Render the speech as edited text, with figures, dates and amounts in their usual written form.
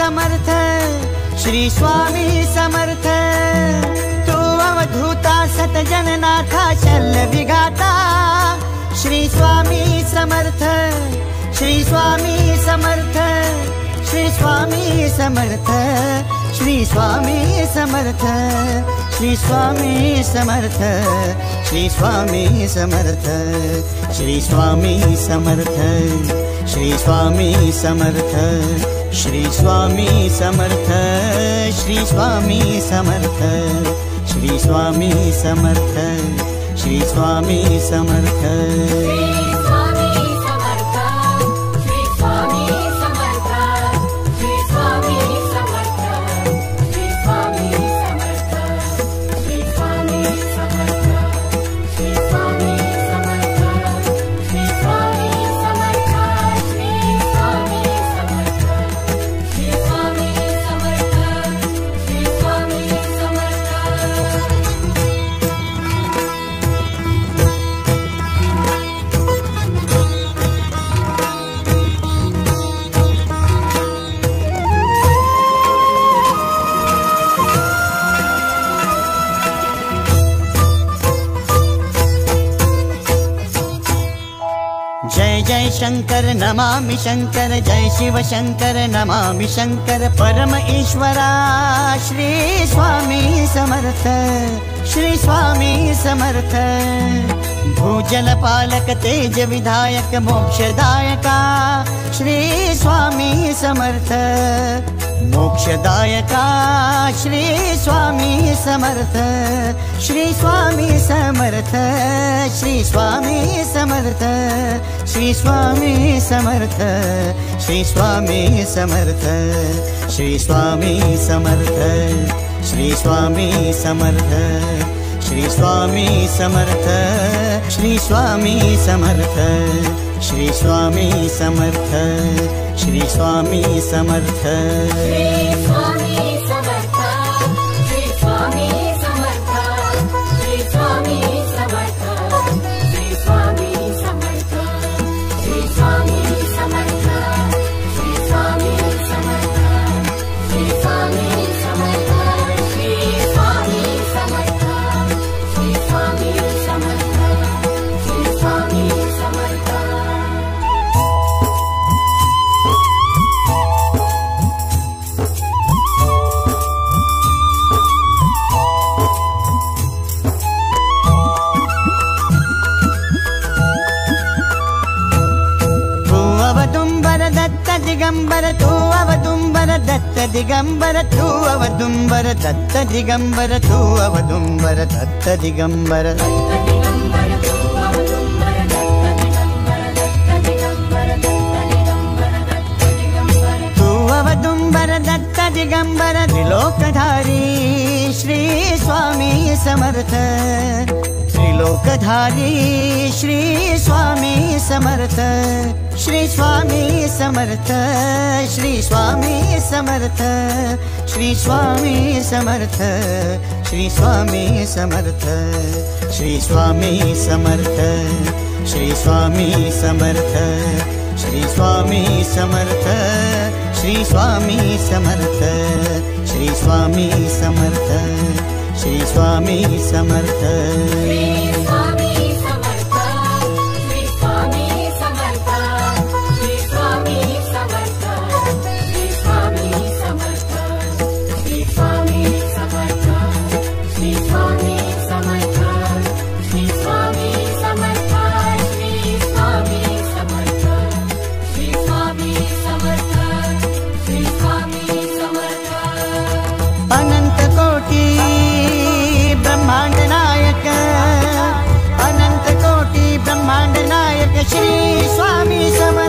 समर्थ, श्री स्वामी समर्थ। तू अवधूता सतजननाथा शल्य विघाता, श्री स्वामी समर्थ, श्री स्वामी समर्थ, श्री स्वामी समर्थ, श्री स्वामी समर्थ, श्री स्वामी समर्थ, श्री स्वामी समर्थ, श्री स्वामी समर्थ, श्री स्वामी समर्थ, श्री स्वामी समर्थ, श्री स्वामी समर्थ, श्री स्वामी समर्थ, श्री स्वामी समर्थ। जय जय शंकर नमामि शंकर, जय शिव शंकर नमामि शंकर। परम ईश्वरा श्री स्वामी समर्थ, श्री स्वामी समर्थ। भूजल पालक तेज विधायक मोक्षदायका, श्री स्वामी समर्थ। मोक्षदायका श्री स्वामी समर्थ, श्री स्वामी समर्थ, श्री स्वामी समर्थ, श्री स्वामी समर्थ, श्री स्वामी समर्थ, श्री स्वामी समर्थ, श्री स्वामी समर्थ, श्री स्वामी समर्थ, श्री स्वामी समर्थ, श्री स्वामी समर्थ, श्री स्वामी समर्थ। श्री स्वामी समर्थ, श्री स्वामी समर्थ, श्री स्वामी समर्थ, श्री स्वामी समर्थ, श्री स्वामी समर्थ, श्री स्वामी समर्थ, श्री स्वामी समर्थ, श्री स्वामी समर्थ, श्री स्वामी समर्थ, श्री स्वामी समर्थ। दिगंबर तू अवदुंबर दत्त दिगंबर तू अवदुंबर दत्त दिगंबर तू अवदुंबर दत्त दिगंबर। तू अवदुंबर दत्त दिगंबर त्रिलोकधारी श्री स्वामी समर्थ। त्रिलोकधारी श्री स्वामी समर्थ, श्री स्वामी समर्थ, श्री स्वामी समर्थ, श्री स्वामी समर्थ, श्री स्वामी समर्थ, श्री स्वामी समर्थ, श्री स्वामी समर्थ, श्री स्वामी समर्थ, श्री स्वामी समर्थ, श्री स्वामी समर्थ, श्री स्वामी समर्थ। अनंत कोटि ब्रह्मांड नायक, अनंत कोटि ब्रह्मांड नायक श्री स्वामी समर्थ।